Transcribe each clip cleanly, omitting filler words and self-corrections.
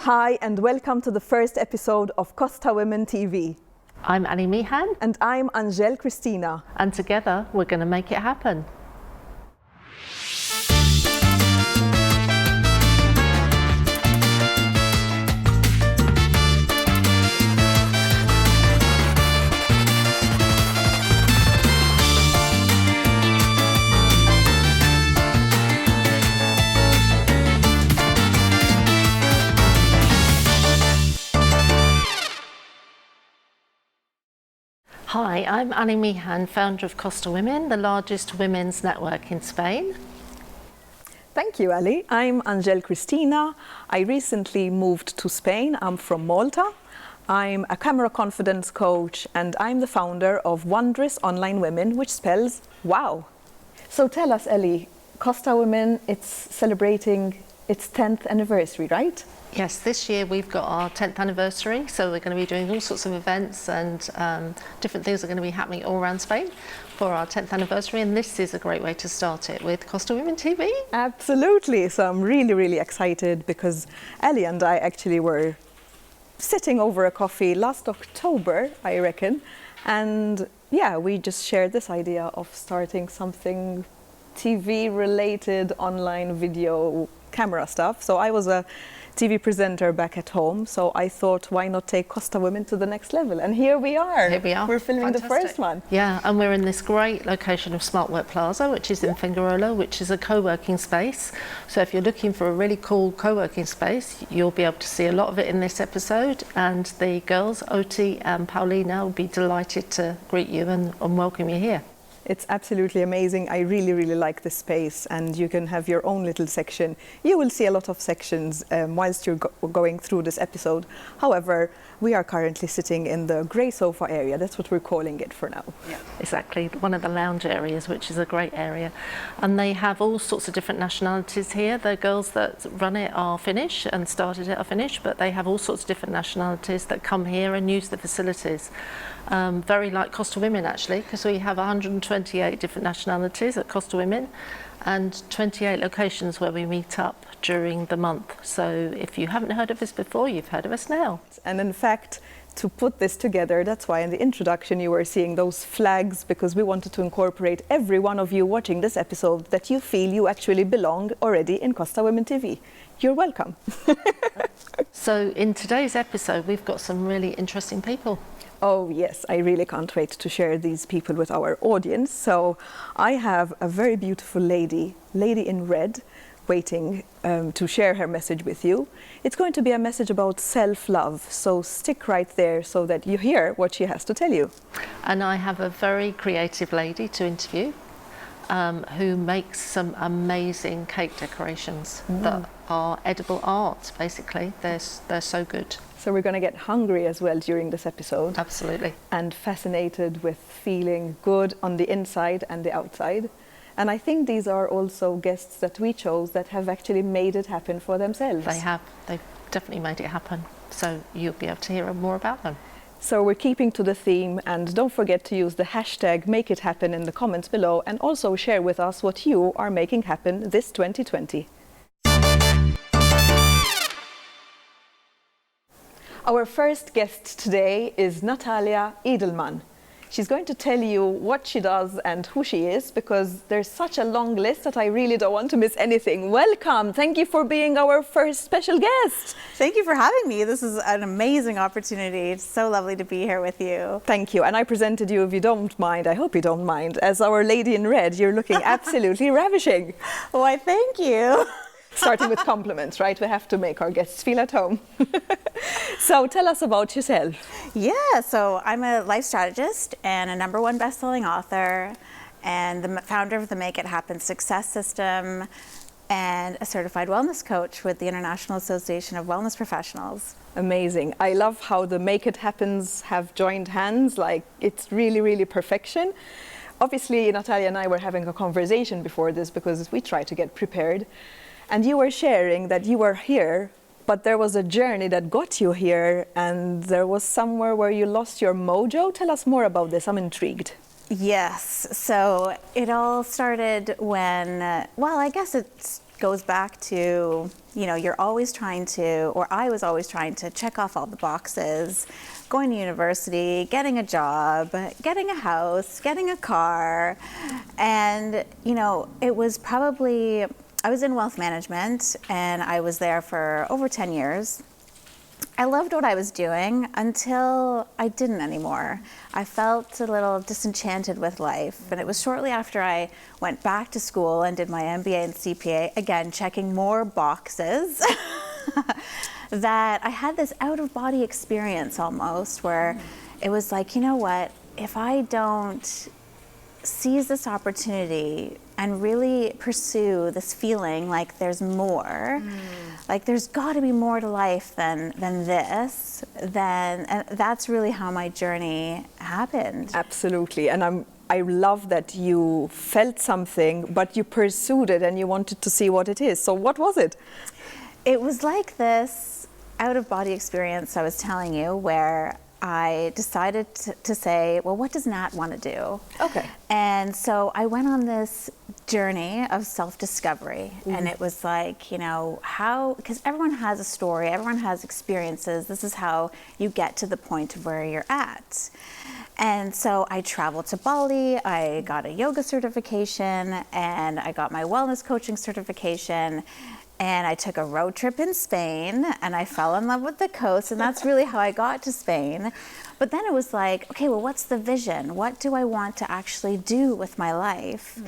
Hi and welcome to the first episode of Costa Women TV. I'm Annie Meehan. And I'm Angel Christina. And together we're going to make it happen. Hi, I'm Annie Meehan, founder of Costa Women, the largest women's network in Spain. Thank you, Ali. I'm Angel Christina. I recently moved to Spain. I'm from Malta. I'm a camera confidence coach and I'm the founder of Wondrous Online Women, which spells wow. So tell us, Ellie, Costa Women, it's celebrating its 10th anniversary, right? Yes, this year we've got our 10th anniversary, so we're going to be doing all sorts of events and different things are going to be happening all around Spain for our 10th anniversary, and this is a great way to start it with Costa Women TV. Absolutely, so I'm really excited because Ellie and I actually were sitting over a coffee last October, I reckon, and yeah, we just shared this idea of starting something TV-related online video camera stuff. So I was a TV presenter back at home, so I thought, why not take Costa Women to the next level? And here we are. Here we are. We're filming Fantastic. The first one. Yeah, and we're in this great location of Smart Work Plaza, which is in Figueroa, which is a co-working space. So if you're looking for a really cool co-working space, you'll be able to see a lot of it in this episode. And the girls, Oti and Paulina, will be delighted to greet you and welcome you here. It's absolutely amazing. I really like this space, and you can have your own little section. You will see a lot of sections whilst you're going through this episode. However, we are currently sitting in the grey sofa area. That's what we're calling it for now. Yeah, exactly. One of the lounge areas, which is a great area. And they have all sorts of different nationalities here. The girls that run it are Finnish and started it are Finnish, but they have all sorts of different nationalities that come here and use the facilities. Very like Costa Women, actually, because we have 128 different nationalities at Costa Women and 28 locations where we meet up during the month. So if you haven't heard of us before, you've heard of us now. And in fact, to put this together, that's why in the introduction you were seeing those flags, because we wanted to incorporate every one of you watching this episode that you feel you actually belong already in Costa Women TV. You're welcome. So in today's episode, we've got some really interesting people. Oh yes, I really can't wait to share these people with our audience. So I have a very beautiful lady in red, waiting to share her message with you. It's going to be a message about self-love, so stick right there so that you hear what she has to tell you. And I have a very creative lady to interview who makes some amazing cake decorations that are edible art, basically. They're so good. So we're going to get hungry as well during this episode. Absolutely. And fascinated with feeling good on the inside and the outside. And I think these are also guests that we chose that have actually made it happen for themselves. They have. They've definitely made it happen. So you'll be able to hear more about them. So we're keeping to the theme, and don't forget to use the hashtag #MakeItHappen in the comments below, and also share with us what you are making happen this 2020. Our first guest today is Natalia Edelman. She's going to tell you what she does and who she is, because there's such a long list that I really don't want to miss anything. Welcome. Thank you for being our first special guest. Thank you for having me. This is an amazing opportunity. It's so lovely to be here with you. Thank you. And I presented you, if you don't mind, I hope you don't mind, as our lady in red. You're looking absolutely ravishing. Why, thank you. Starting with compliments, right? We have to make our guests feel at home. So tell us about yourself. Yeah, so I'm a life strategist and a #1 best-selling author and the founder of the Make It Happen Success System and a certified wellness coach with the International Association of Wellness Professionals. Amazing. I love how the Make It Happens have joined hands. Like, it's really perfection. Obviously, Natalia and I were having a conversation before this because we try to get prepared. And you were sharing that you were here, but there was a journey that got you here, and there was somewhere where you lost your mojo. Tell us more about this. I'm intrigued. Yes. So it all started when, well, I guess it's goes back to, you're always trying to, or I was always trying to check off all the boxes, going to university, getting a job, getting a house, getting a car. And, it was probably, I was in wealth management and I was there for over 10 years. I loved what I was doing until I didn't anymore. I felt a little disenchanted with life. And it was shortly after I went back to school and did my MBA and CPA, again, checking more boxes, that I had this out-of-body experience almost, where it was like, you know what, if I don't seize this opportunity and really pursue this feeling like there's more, like there's got to be more to life than this, and that's really how my journey happened. Absolutely. And I love that you felt something, but you pursued it and you wanted to see what it is. So what was it? It was like this out-of-body experience I was telling you, where I decided to say, well, what does Nat want to do? Okay. And so I went on this journey of self-discovery. And it was like, how, because everyone has a story, everyone has experiences. This is how you get to the point of where you're at. And so I traveled to Bali, I got a yoga certification, and I got my wellness coaching certification. And I took a road trip in Spain, and I fell in love with the coast, and that's really how I got to Spain. But then it was like, okay, well, what's the vision? What do I want to actually do with my life?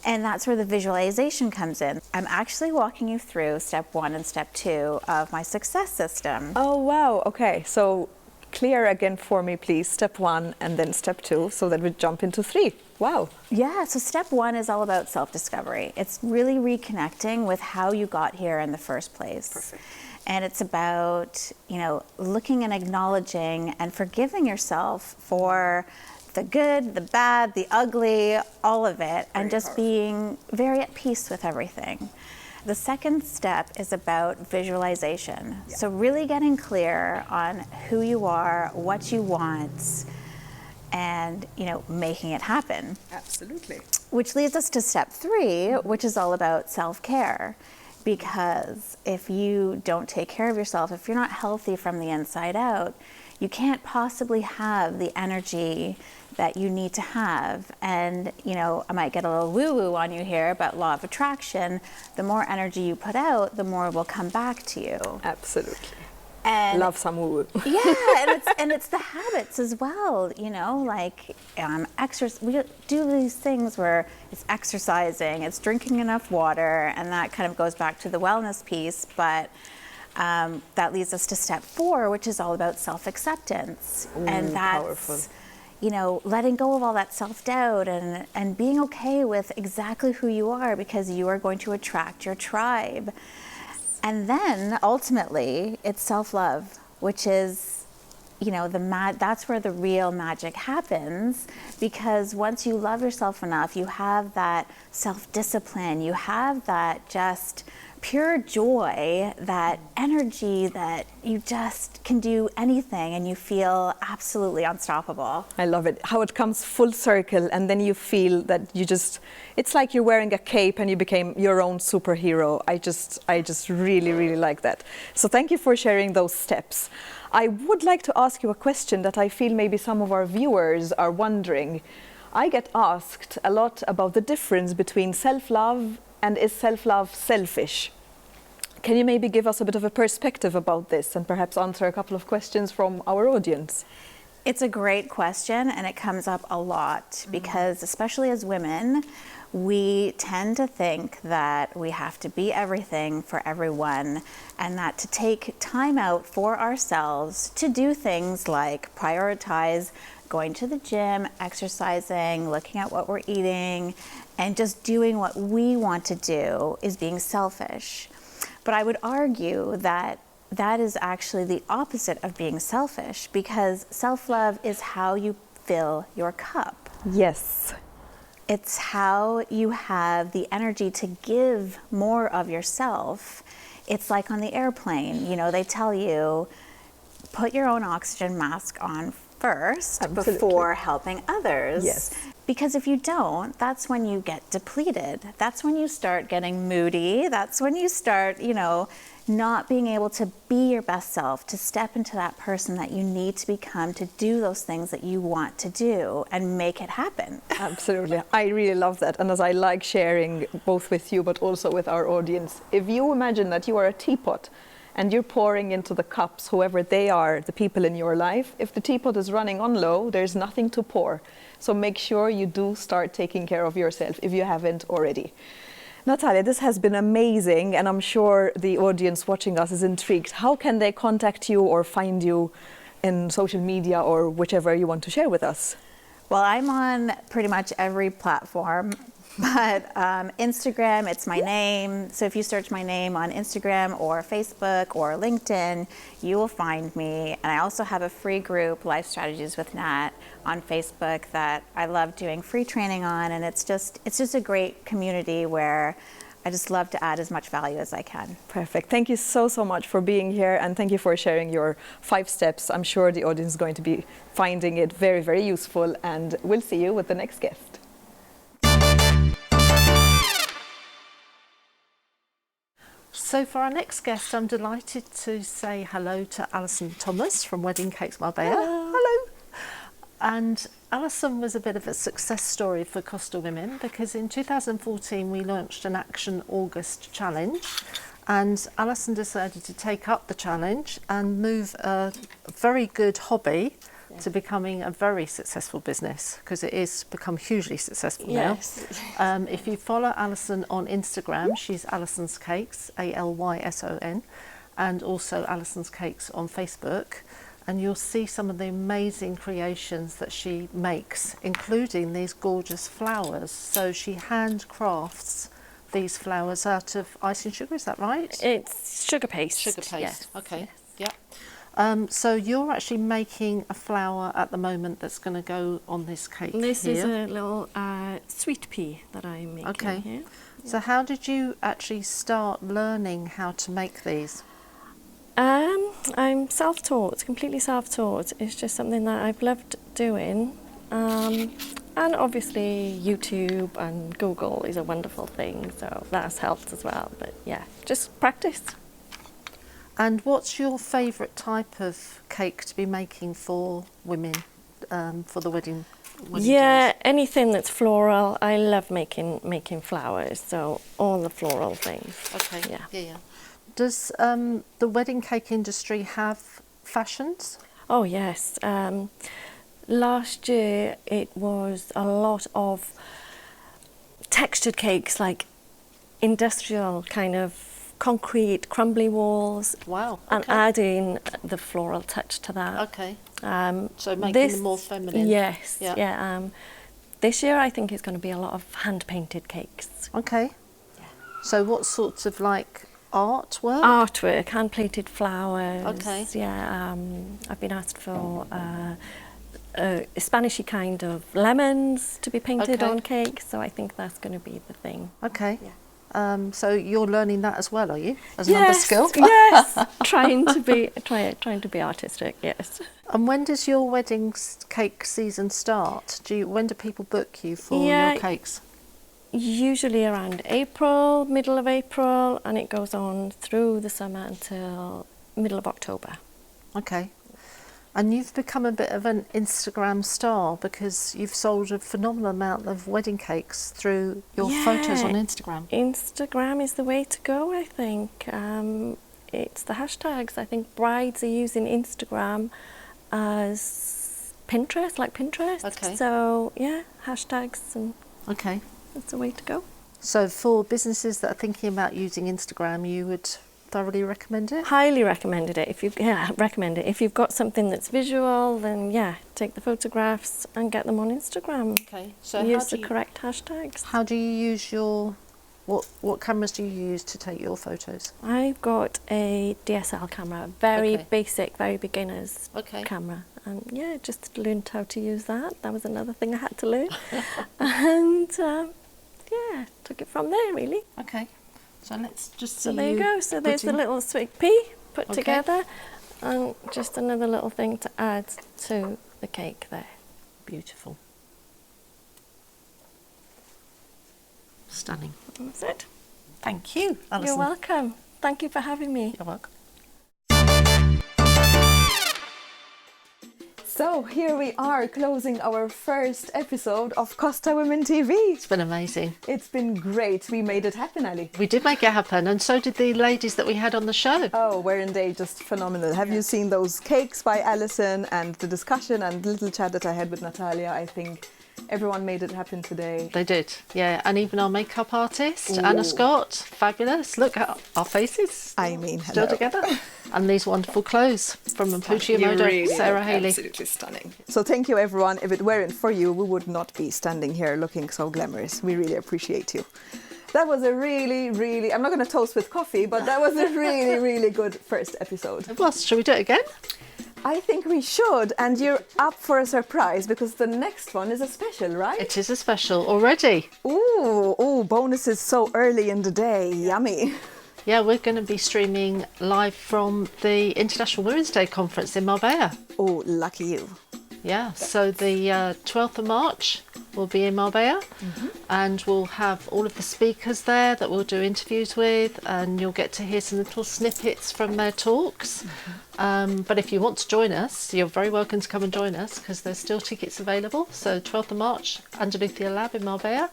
And that's where the visualization comes in. I'm actually walking you through step 1 and step 2 of my success system. Oh, wow. Okay. So clear again for me, please. Step 1 and then step 2, so that we jump into 3. Wow. Yeah, so step 1 is all about self-discovery. It's really reconnecting with how you got here in the first place. Perfect. And it's about, looking and acknowledging and forgiving yourself for the good, the bad, the ugly, all of it, and just being very at peace with everything. The second step is about visualization. Yeah. So really getting clear on who you are, what you want, and making it happen. Absolutely. Which leads us to step 3, which is all about self-care. Because if you don't take care of yourself, if you're not healthy from the inside out, you can't possibly have the energy that you need to have. And I might get a little woo-woo on you here, but law of attraction, the more energy you put out, the more will come back to you. Absolutely. And love some woo. Yeah, and it's the habits as well, like exercise. We do these things where it's exercising, it's drinking enough water, and that kind of goes back to the wellness piece. But that leads us to step 4, which is all about self-acceptance. And that's powerful. Letting go of all that self-doubt and being okay with exactly who you are, because you are going to attract your tribe. And then ultimately it's self-love, which is, that's where the real magic happens, because once you love yourself enough, you have that self-discipline, you have that just pure joy, that energy that you just can do anything and you feel absolutely unstoppable. I love it, how it comes full circle, and then you feel that it's like you're wearing a cape and you became your own superhero. I just really, really like that. So thank you for sharing those steps. I would like to ask you a question that I feel maybe some of our viewers are wondering. I get asked a lot about the difference between self-love and is self-love selfish? Can you maybe give us a bit of a perspective about this and perhaps answer a couple of questions from our audience? It's a great question, and it comes up a lot because, especially as women, we tend to think that we have to be everything for everyone, and that to take time out for ourselves to do things like prioritize going to the gym, exercising, looking at what we're eating, and just doing what we want to do is being selfish. But I would argue that that is actually the opposite of being selfish, because self-love is how you fill your cup. Yes. It's how you have the energy to give more of yourself. It's like on the airplane, they tell you, put your own oxygen mask on first Absolutely. before helping others. Yes. Because if you don't, that's when you get depleted. That's when you start getting moody. That's when you start, you know, not being able to be your best self, to step into that person that you need to become, to do those things that you want to do and make it happen. Absolutely. I really love that. And as I like sharing both with you, but also with our audience, if you imagine that you are a teapot and you're pouring into the cups, whoever they are, the people in your life, if the teapot is running on low, there's nothing to pour. So make sure you do start taking care of yourself if you haven't already. Natalia, this has been amazing, and I'm sure the audience watching us is intrigued. How can they contact you or find you in social media or whichever you want to share with us? Well, I'm on pretty much every platform, but Instagram, it's my name. So if you search my name on Instagram or Facebook or LinkedIn, you will find me. And I also have a free group, Life Strategies with Nat, on Facebook that I love doing free training on. And it's just a great community where I just love to add as much value as I can. Perfect. Thank you so much for being here, and thank you for sharing your 5 steps. I'm sure the audience is going to be finding it very, very useful, and we'll see you with the next guest. So for our next guest, I'm delighted to say hello to Alison Thomas from Wedding Cakes Marbella. Hello. And Alison was a bit of a success story for Costa Women, because in 2014 we launched an Action August challenge, and Alison decided to take up the challenge and move a very good hobby to becoming a very successful business, because it is become hugely successful now. If you follow Alison on Instagram, she's Alison's Cakes, Alyson, and also Alison's Cakes on Facebook. And you'll see some of the amazing creations that she makes, including these gorgeous flowers. So she handcrafts these flowers out of icing sugar, is that right? It's sugar paste. Sugar paste, yes. okay, yeah. So you're actually making a flower at the moment that's going to go on this cake This here. is a little sweet pea that I'm making Okay. here. So how did you actually start learning how to make these? I'm self-taught, completely self-taught. It's just something that I've loved doing. And obviously YouTube and Google is a wonderful thing, so that's helped as well. But yeah, just practice. And what's your favourite type of cake to be making for women, for the wedding Yeah, days? anything that's floral. I love making flowers, so all the floral things. Okay, Yeah. Does the wedding cake industry have fashions? Oh yes. Last year it was a lot of textured cakes, like industrial kind of concrete crumbly walls. Wow. And adding the floral touch to that. Okay. So making them more feminine. Yes. Yeah. Yeah. This year I think it's going to be a lot of hand painted cakes. Okay. Yeah. So what sorts of like artwork? Artwork, hand plated flowers. Okay. Yeah. I've been asked for a Spanishy kind of lemons to be painted Okay. on cake, so I think that's going to be the thing. Okay. Yeah. So you're learning that as well, are you? As another skill? Yes, trying to be artistic. Yes. And when does your wedding cake season start? When do people book you for Yeah. your cakes? Usually around April, middle of April, and it goes on through the summer until middle of October. Okay. And you've become a bit of an Instagram star because you've sold a phenomenal amount of wedding cakes through your photos on Instagram. Instagram is the way to go, I think. It's the hashtags. I think brides are using Instagram as Pinterest, like Pinterest. Okay. So, yeah, hashtags, and Okay. that's the way to go. So for businesses that are thinking about using Instagram, you would thoroughly recommend it? Highly recommend it. Recommend it. If you've got something that's visual, then yeah, take the photographs and get them on Instagram. Okay. So Use the correct hashtags. how do you use your what cameras do you use to take your photos? I've got a DSL camera, very Okay. basic, very beginner's Okay. camera, and yeah, just learned how to use that. That was another thing I had to learn, and yeah, took it from there really. Okay. So let's just see. So there you go. So there's the little sweet pea put Okay. together, and just another little thing to add to the cake there. Beautiful. Stunning. That's it. Thank you, Alison. You're welcome. Thank you for having me. You're welcome. So here we are closing our first episode of Costa Women TV. It's been amazing. It's been great. We made it happen, Ali. We did make it happen, and so did the ladies that we had on the show. Oh, weren't they just phenomenal? Have you seen those cakes by Alison and the discussion and little chat that I had with Natalia? I think everyone made it happen today. They did, yeah. And even our makeup artist, Anna Scott, fabulous. Look at our faces. I mean, Still hello. together. And these wonderful clothes from Mapuche You Moda, really Sarah look Haley. absolutely stunning. So thank you, everyone. If it weren't for you, we would not be standing here looking so glamorous. We really appreciate you. That was a really, I'm not going to toast with coffee, but that was a really good first episode. It was. Shall we do it again? I think we should, and you're up for a surprise because the next one is a special, right? It is a special already. Ooh, bonuses so early in the day. Yummy. Yeah, we're going to be streaming live from the International Women's Day conference in Marbella. Oh, lucky you. Yeah, so the 12th of March we'll be in Marbella, and we'll have all of the speakers there that we'll do interviews with, and you'll get to hear some little snippets from their talks. But if you want to join us, you're very welcome to come and join us because there's still tickets available. So 12th of March, underneath the Lab in Marbella,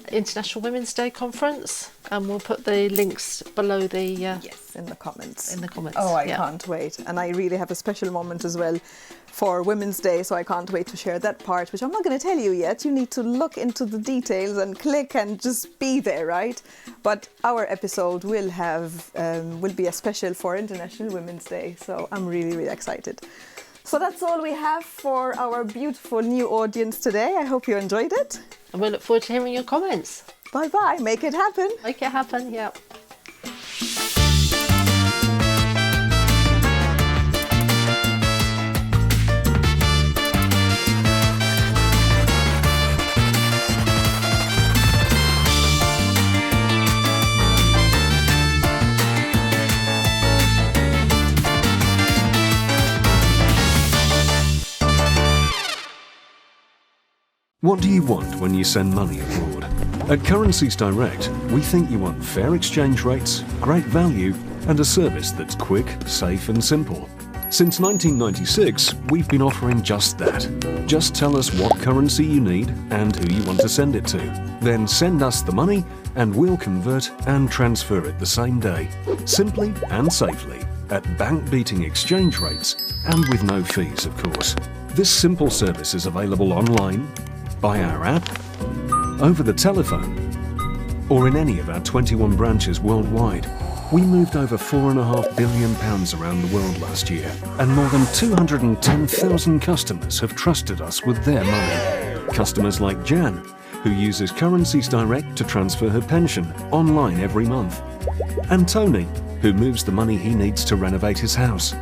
International Women's Day conference, and we'll put the links below the Yes, in the comments. in the comments. Oh, I Yeah. can't wait. And I really have a special moment as well for Women's Day, so I can't wait to share that part, which I'm not going to tell you yet. You need to look into the details and click and just be there, right? But our episode will be a special for International Women's Day, so I'm really excited. So that's all we have for our beautiful new audience today. I hope you enjoyed it. And we look forward to hearing your comments. Bye-bye. Make it happen. Make it happen, yeah. What do you want when you send money abroad? At Currencies Direct, we think you want fair exchange rates, great value, and a service that's quick, safe, and simple. Since 1996, we've been offering just that. Just tell us what currency you need and who you want to send it to. Then send us the money, and we'll convert and transfer it the same day, simply and safely, at bank-beating exchange rates, and with no fees, of course. This simple service is available online, by our app, over the telephone, or in any of our 21 branches worldwide. We moved over £4.5 billion around the world last year, and more than 210,000 customers have trusted us with their money. Customers like Jan, who uses Currencies Direct to transfer her pension online every month, and Tony, who moves the money he needs to renovate his house,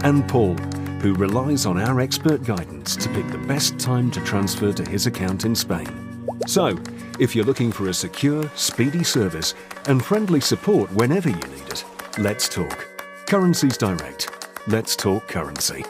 and Paul, who relies on our expert guidance to pick the best time to transfer to his account in Spain. So, if you're looking for a secure, speedy service and friendly support whenever you need it, let's talk. Currencies Direct. Let's talk currency.